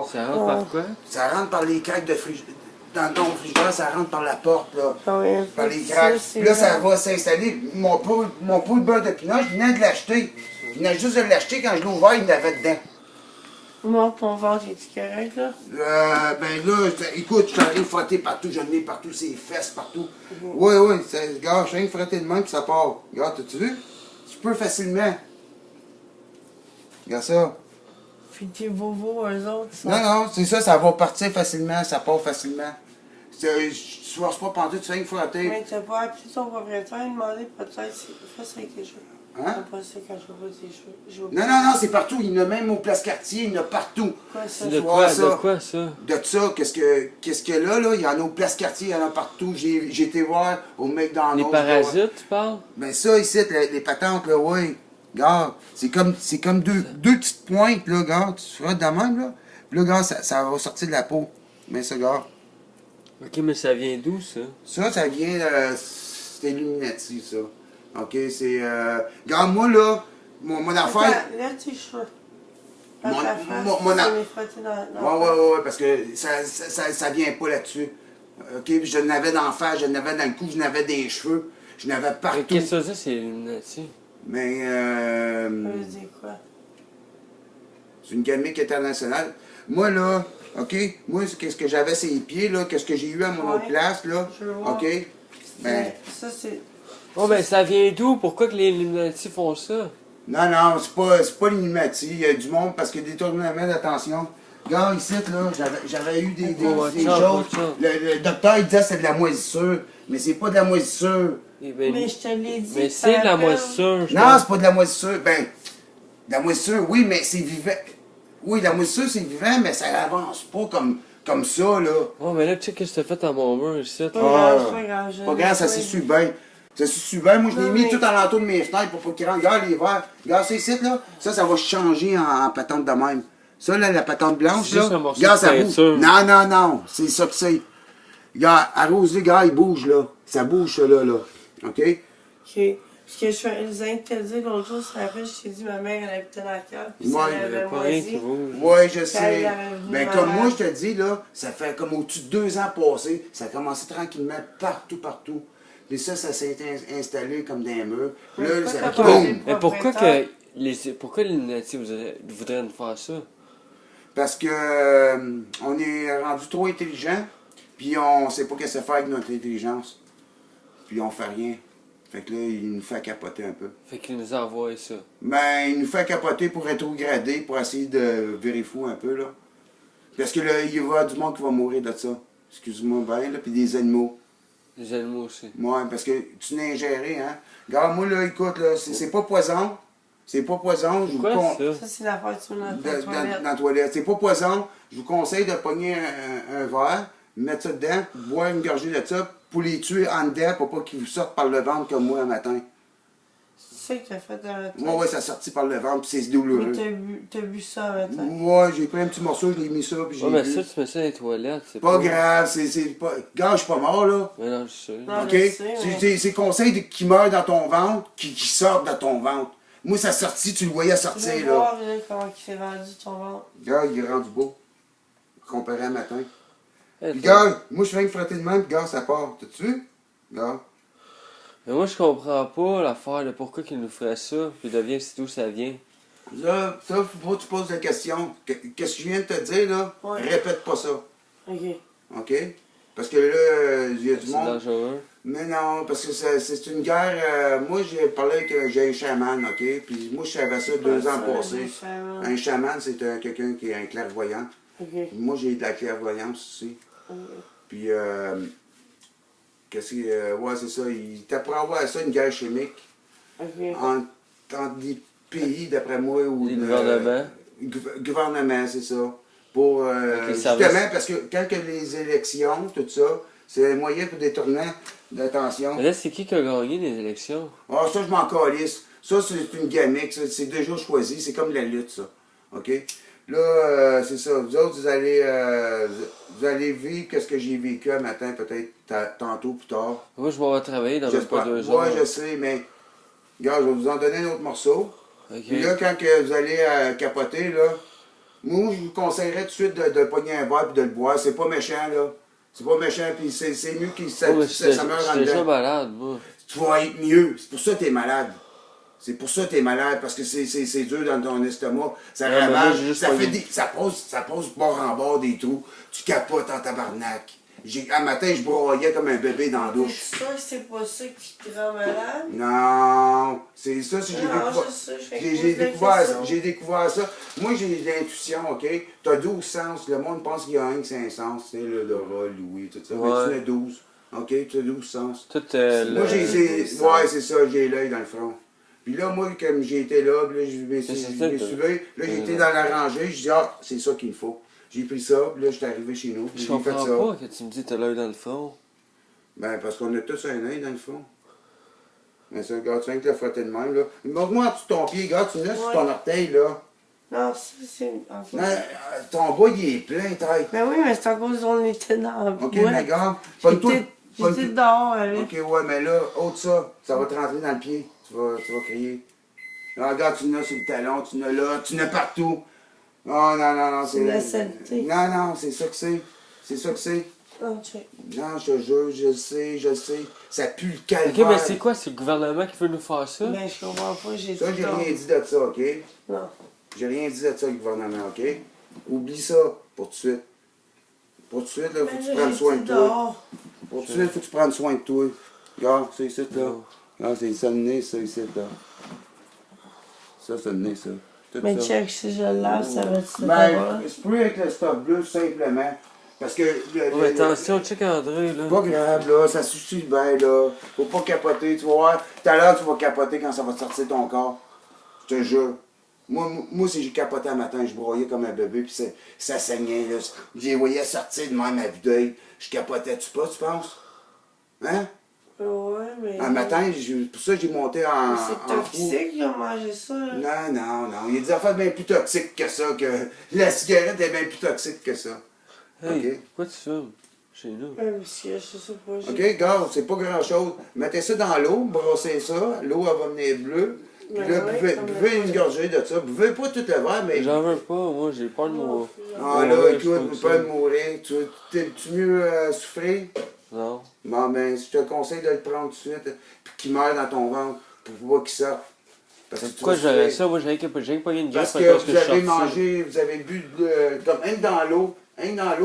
part. Ça rentre par quoi? Ça rentre par les craques de frigidaire. Dans ton frigidaire, ça rentre par la porte, là. Par les craques. Puis là, ça va s'installer. Mon pot de beurre de pinot, je venais de l'acheter. Je venais juste de l'acheter. Quand je l'ai ouvert, il l'avait dedans. Moi, ton ventre, est-tu correct, là? Ben là, écoute, je suis allé frotter partout. J'en ai partout, ses fesses, partout. Oui, regarde, je suis allé frotter de main, puis ça part. Regarde, t'as-tu vu? Tu peux facilement. Regarde ça. Puis tes bobos, eux autres, ça. Non, c'est ça, ça va partir facilement, ça part facilement. Tu ne forces pas pendant tu fais une frotter. Mais t'as pas appelé ton propriétaire et demandé peut-être si fais ça avec tes cheveux. Hein? T'as pas ça quand je vois tes cheveux. Non, c'est partout. Il y en a même au Place Cartier, il y en a partout. Quoi ça? De quoi ça? De ça, qu'est-ce que là, il y en a au Place Cartier, il y en a partout. J'ai été voir au McDonald's. Les parasites, tu parles? Ben ça, ici, les patentes, là, oui. Regarde, c'est comme deux petites pointes, là, regarde. Tu frottes de même, là. Puis là, regarde, ça va sortir de la peau. Mais ça, regarde. Ok, mais ça vient d'où, ça? Ça vient, c'est Illuminati, ça. OK, c'est... regarde, moi, là, mon affaire... Lève tes cheveux. Ouais, parce que ça vient pas là-dessus. OK, puis je n'avais d'en face, je n'avais dans le cou, je n'avais des cheveux, je n'avais partout. Qu'est-ce que ça, c'est Illuminati? Mais, Ça veut dire quoi? c'est une gamique internationale. Moi, là, OK, moi, qu'est-ce que j'avais sur les pieds, là, qu'est-ce que j'ai eu à mon autre place, là, OK, ben... Ça, c'est... Oh, ben ça vient d'où? Pourquoi que les Illuminati font ça? Non, c'est pas l'Illuminati, il y a du monde, parce que détournement d'attention. Regarde, ici, là, j'avais eu des choses. Le docteur, il disait que c'était de la moisissure, mais c'est pas de la moisissure. Mais je te l'ai dit. Mais c'est de la moisissure. Non, c'est pas de la moisissure. Ben, de la moisissure, oui, mais c'est vivant. Oui, la moisissure, c'est vivant, mais ça avance pas comme ça, là. Oh, mais là, tu sais qu'est-ce que t'as fait à mon mur ici? Pas grave. Pas grave, ça s'essuie bien. Ça s'essuie bien. Moi, je l'ai mis tout alentour de mes fenêtres pour pas qu'il rentre. Regarde les verres. Regarde ça ici, là. Ça va changer en patente de même. Ça, là, la patente blanche, là. Regarde, ça bouge. Non. C'est ça que c'est. Regarde, arrose-les, regarde, il bouge, là. Ça bouge, ça, là. OK? OK. Ce que je viens de te dire l'autre jour, c'est après, je t'ai dit, ma mère, elle habitait dans la cave. Puis ça avait moisi. Oui, je sais. Ben, comme moi, je te dis, là, ça fait comme au-dessus de 2 ans passés, ça a commencé tranquillement partout. Puis ça s'est installé comme des murs. Là, ça boum! Mais pourquoi les Illuminati voudraient nous faire ça? Parce que on est rendu trop intelligent, puis on sait pas qu'est-ce que faire avec notre intelligence. Puis on fait rien. Fait que là, il nous fait capoter un peu. Fait qu'il nous envoie ça. Ben, il nous fait capoter pour rétrograder, pour essayer de virer fou un peu, là. Parce que là, il y aura du monde qui va mourir de ça. Excuse-moi bien, là, puis des animaux. Les animaux aussi. Ouais, parce que tu n'es ingéré, hein. Regarde, moi, là, écoute, là, c'est pas poison. C'est pas poison. Je vous Ça, c'est l'affaire que tu mets dans la toilette. C'est pas poison. Je vous conseille de pogner un verre, mettre ça dedans, boire une gorgée de ça, pour les tuer en dedans, pour pas qu'ils vous sortent par le ventre comme moi un matin. C'est ça que t'as fait dans la tête? Ouais, ça a sorti par le ventre, puis c'est douloureux. Mais t'as bu ça un matin? Ouais, j'ai pris un petit morceau, je l'ai mis ça, puis j'ai mais bu. ça, tu mets ça dans les toilettes, c'est pas grave, c'est pas... Gars, je suis pas mort, là. Mais non, je sais. Non, OK? je sais, C'est conseil qui meurent dans ton ventre, qui sortent de ton ventre. Moi, ça sortit, tu le voyais sortir, Tu veux là. voir, là, comment il s'est rendu ton ventre? Gars, il est rendu beau. Comparé à matin. Hey, Puis, gars, moi, je viens de frotter de même, puis, gars, ça part. T'as-tu vu? Gars. Mais moi, je comprends pas l'affaire de pourquoi qu'ils nous feraient ça, puis c'est d'où ça vient. Là, ça, faut que tu poses la question. Qu'est-ce que je viens de te dire, là? Ouais. Répète pas ça. OK. OK? Parce que là, il y a du monde. C'est dangereux. Mais non, parce que c'est une guerre. Moi, j'ai parlé avec j'ai un chaman, OK? Puis moi, je savais ça 2 ans passés. Un chaman, c'est quelqu'un qui est un clairvoyant. OK. Moi, j'ai de la clairvoyance aussi. Puis, qu'est-ce que. Ouais, c'est ça. Il t'apprend à ça une guerre chimique. OK. Entre des pays, d'après moi, ou. Les gouvernements. Gouvernement, c'est ça. Pour. Justement, parce que quand il y a les élections, tout ça, c'est un moyen pour détourner l'attention. Mais là, c'est qui a gagné les élections? Ah, ça, je m'en calisse. Ça, c'est une gamique. C'est déjà choisi. C'est comme la lutte, ça. OK? Là, c'est ça. Vous autres, vous allez vivre ce que j'ai vécu un matin, peut-être tantôt, plus tard. Moi, je m'en vais travailler dans même pas 2 heures. Ouais, je sais, mais... Regarde, je vais vous en donner un autre morceau. Okay. Puis là, quand que vous allez capoter, là, Moi, je vous conseillerais tout de suite de pogner un verre et de le boire. C'est pas méchant, là. C'est pas méchant, puis c'est mieux que ça meurt en dedans. Je suis déjà malade, moi. Tu vas être mieux. C'est pour ça que t'es malade. C'est pour ça que t'es malade, parce que c'est dur dans ton estomac. Ça ravage, ça pose bord en bord des trous. Tu capotes en tabarnak. Un matin, je broyais comme un bébé dans la douche. C'est sûr que c'est pas ça qui te rend malade? Non, c'est ça, j'ai découvert ça. Moi, j'ai l'intuition, OK? T'as 12 sens. Le monde pense qu'il y a un que 5 sens, tu sais, le rôle, Louis, tout ça. Ouais. Mais tu en as 12. OK? Tu as 12 sens. Tout moi, ouais, c'est ça, j'ai l'œil dans le front. Puis là, moi, comme j'ai été là, puis là, je me suis levé, là, j'étais dans la rangée, je dis, ah, c'est ça qu'il me faut. J'ai pris ça, puis là, j'étais arrivé chez nous, puis j'ai fait ça. Je comprends pas que tu me dis que t'as l'œil dans le front. Ben, parce qu'on a tous un œil dans le front. Mais ça, regarde, tu viens que le frotter de même, là. Montre-moi en dessous de ton pied, regarde, tu me laisses sur ton orteil, là. Non, ça, c'est... Non, ton bas, il est plein, taille. Ben oui, mais c'est à cause qu'on était dans la boîte. OK, mais regarde, j'étais dehors avec. OK, ouais, mais là, ôte ça, ça va te rentrer dans le pied. Tu vas crier. Là, regarde, tu en as sur le talon, tu en as là, tu en as partout. Oh, non, c'est... la saleté. Non, c'est ça que c'est. C'est ça que c'est. Non, check. Non, je te jure, je le sais. Ça pue le calvaire. OK, mais c'est quoi? C'est le gouvernement qui veut nous faire ça? Ben, je comprends pas, j'ai ça, j'ai rien dit de ça, OK? Non. J'ai rien dit de ça, le gouvernement, OK? Oublie ça pour tout de suite. Pour tout de suite, là, faut que tu prennes soin de toi. Pour tout de suite, faut que tu prennes soin de toi. Regarde, c'est ici, là. Regarde, c'est ça le nez, ça, ici, là. Ça, c'est le nez, ça. Tout mais ça. Check, si je le lave, ça va être Ben, spray avec le stop bleu, simplement. Parce que... mais attention, check André, là. Pas grave, là, ça suffit bien, là. Faut pas capoter, tu vas voir. Tout à l'heure, tu vas capoter quand ça va sortir de ton corps. Je te jure. Moi, si j'ai capoté un matin, je broyais comme un bébé, puis ça saignait, là. Je les voyais sortir de même à vue d'œil. Je capotais-tu pas, tu penses? Hein? Ouais, mais... Un matin, pour ça, j'ai monté en... C'est toxique, il a mangé ça, là. Non. Il y a des affaires bien plus toxiques que ça, que... La cigarette est bien plus toxique que ça. Hey, OK? pourquoi tu fumes chez nous? Monsieur, je sais pas. OK, gars, c'est pas grand-chose. Mettez ça dans l'eau, brossez ça, l'eau, elle va venir bleue. Puis là, buvez une gorgée de ça. Buvez pas tout le verre, mais... J'en veux pas, moi, j'ai peur de mourir. Ah là, écoute, pas de mourir. Tu mieux souffrir? Non. Bon, ben, je te conseille de le prendre tout de suite, puis qu'il meure dans ton ventre, pour pas qu'il sorte. Pourquoi j'aurais ça? Moi, j'ai pas eu une grippe parce que vous avez mangé, vous avez bu, comme un dans l'eau,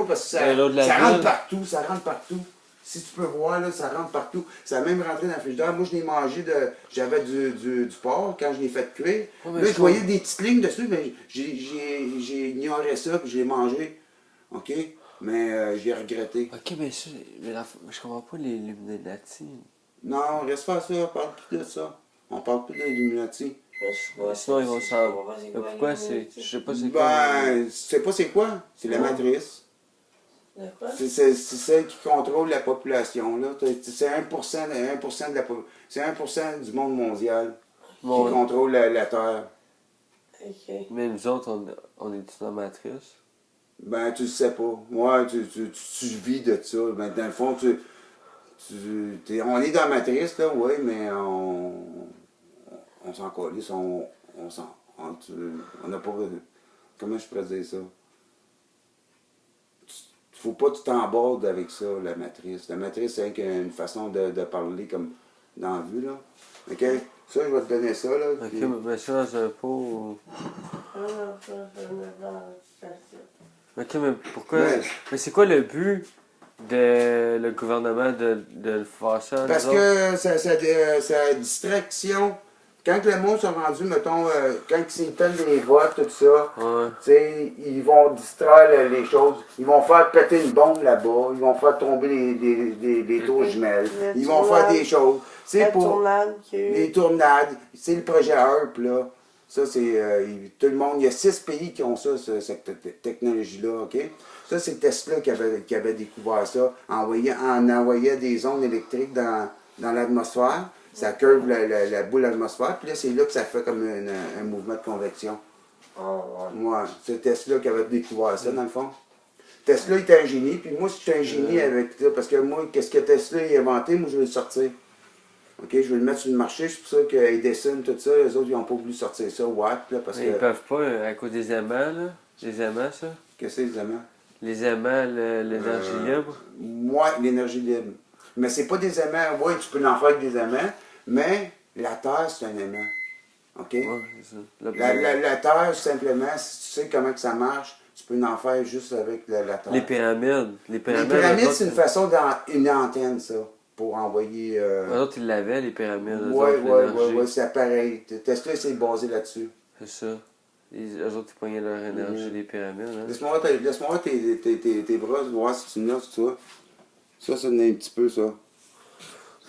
parce que ça rentre partout, ça rentre partout. Si tu peux voir, là, ça rentre partout. Ça a même rentré dans le frigidaire. Moi, je l'ai mangé j'avais du porc quand je l'ai fait cuire. Ouais, là, je voyais des petites lignes dessus, mais j'ai ignoré ça, puis je l'ai mangé. OK? Mais j'ai regretté. OK, mais ça, je comprends pas les Illuminati. Non, reste pas ça, on parle plus de ça. On parle plus de l'Illuminati. Sinon, ils vont savoir. Pourquoi c'est... Je sais pas c'est quoi. Ben, tu sais pas c'est quoi? C'est la matrice. C'est celle qui contrôle la population, là. C'est 1% de la c'est 1% du monde mondial qui contrôle la Terre. Okay. Mais nous autres, on est dans la matrice. Ben, tu le sais pas. Moi, tu vis de ça. Ben, dans le fond, on est dans la matrice, là, oui, mais on s'en calisse, on n'a pas... Comment je pourrais dire ça? Faut pas que tu t'embordes avec ça, la matrice. La matrice, c'est une façon de parler comme dans la vue, là. OK? Ça, je vais te donner ça, là. OK, mais ça dans un pot... OK, mais pourquoi... Mais c'est quoi le but de le gouvernement de faire ça? Parce que ça distraction. Quand le monde sont rendus, mettons, quand ils prennent des votes, tout ça, ils vont distraire les choses. Ils vont faire péter une bombe là-bas, ils vont faire tomber des tours jumelles, ils vont faire des choses. C'est pour les tournades, c'est le projet HAARP, là. Ça, c'est tout le monde. Il y a 6 pays qui ont ça, cette technologie-là, OK? Ça, c'est Tesla qui avait découvert ça, en envoyant des ondes électriques dans l'atmosphère. Ça curve la boule atmosphère, puis là, c'est là que ça fait comme un mouvement de convection. Ouais, c'est Tesla qui avait découvert ça, dans le fond. Tesla était un génie, puis moi, je suis un génie avec ça, parce que moi, qu'est-ce que Tesla a inventé, moi, je veux le sortir. OK, je veux le mettre sur le marché, c'est pour ça qu'Edison, tout ça, les autres, ils n'ont pas voulu sortir ça, Watt, là, parce que... Ils peuvent pas, à cause des aimants, là. Les aimants, ça? Qu'est-ce que c'est les aimants? Les aimants, l'énergie libre? Ouais, l'énergie libre. Mais c'est pas des aimants. Oui, tu peux en faire avec des aimants, mais la Terre, c'est un aimant. OK? Ouais, c'est ça. La Terre, simplement, si tu sais comment que ça marche, tu peux en faire juste avec la Terre. Les pyramides. Les pyramides, c'est une façon d'une antenne, ça, pour envoyer... Les autres, ils l'avaient, les pyramides. Oui, c'est pareil. Tesla, c'est basé là-dessus. C'est ça. Eux autres, ils pognaient leur énergie des pyramides. Hein? Laisse-moi voir tes bras, voir si tu notes, tu vois. Ça en est un petit peu, ça.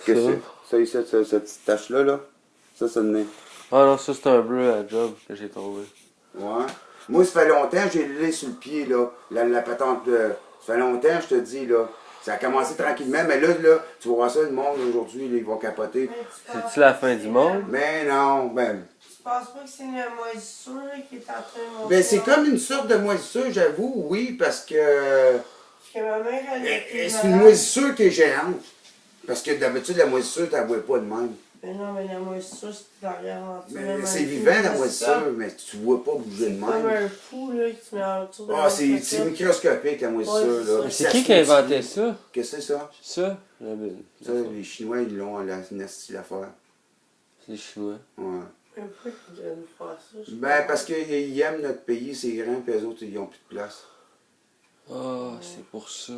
Qu'est-ce que c'est? Ça, cette petite tache-là, là. Ça en est. Ah non, ça, c'est un bleu à job que j'ai trouvé. Ouais. Moi, ça fait longtemps que j'ai l'ai sur le pied, là. La patente, ça fait longtemps, je te dis, là. Ça a commencé tranquillement, mais là, tu vas voir ça, le monde, aujourd'hui, ils vont capoter. C'est-tu la fin du monde? Mais non, ben... Tu penses pas que c'est une moisissure qui est en train de monter? Ben, c'est comme une sorte de moisissure, j'avoue, oui, parce que... Parce que ma mère, c'est une moisissure qui est géante. Parce que d'habitude, la moisissure, tu ne la vois pas de même. Mais non, mais la moisissure, c'est derrière en dessous. C'est vivant, la moisissure, mais tu ne vois pas bouger de même. C'est comme un fou, là, qui se met autour de la moisissure. C'est microscopique, la moisissure, là. C'est qui a inventé ça? Qu'est-ce que c'est ça? Ça? Ça, les Chinois, ils l'ont, l'affaire. C'est les Chinois. Ouais. Pourquoi ils viennent faire ça? Ben, parce qu'ils aiment notre pays, c'est grand, puis eux autres, ils n'ont plus de place. Ah, c'est pour ça.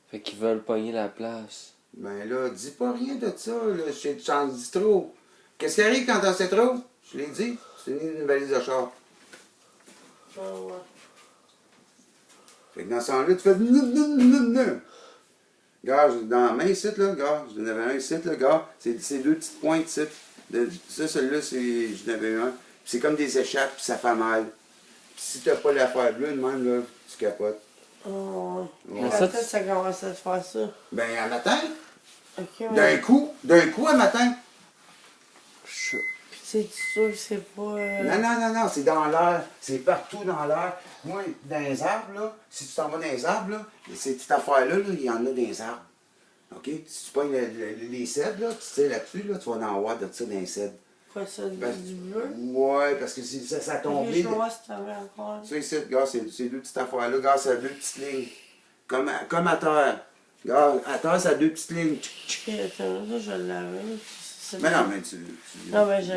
Fait qu'ils veulent pogner la place. Ben là, dis pas rien de ça, là. J'en dis trop. Qu'est-ce qui arrive quand t'en sais trop? Je l'ai dit, c'est une valise de char. Ah ouais. Fait que dans ce temps-là, tu fais Regarde, dans la main ici, là, regarde, j'en avais un ici, là, regarde. C'est deux petites pointes ici. Ça, celui-là, j'en avais un. C'est comme des échappes, puis ça fait mal. Puis si t'as pas l'affaire bleue, de même, là, tu capotes. Oh, ouais. Ouais. Quand ça commence à se faire ça? Ben, à matin. Ok, D'un coup, à matin. Puis c'est sûr que c'est pas... Non, c'est dans l'air. C'est partout dans l'air. Moi, dans les arbres, là, si tu t'en vas dans les arbres, là, cette petite affaire-là, là, il y en a dans les arbres. OK? Si tu pognes les cèdres, là, tu tires là-dessus, là, tu vas en avoir de ça dans les cèdres. Quoi, ça, du bleu? Ouais, parce que ça a tombé. Je vois si t'en veux encore. Ça ici, regarde, ces deux petites affaires-là, regarde, c'est deux petites lignes. Comme à terre. Regarde, à terre, ça a deux petites lignes. Ok, attends, ça, je l'avais. Mais non, mais tu... Non, mais je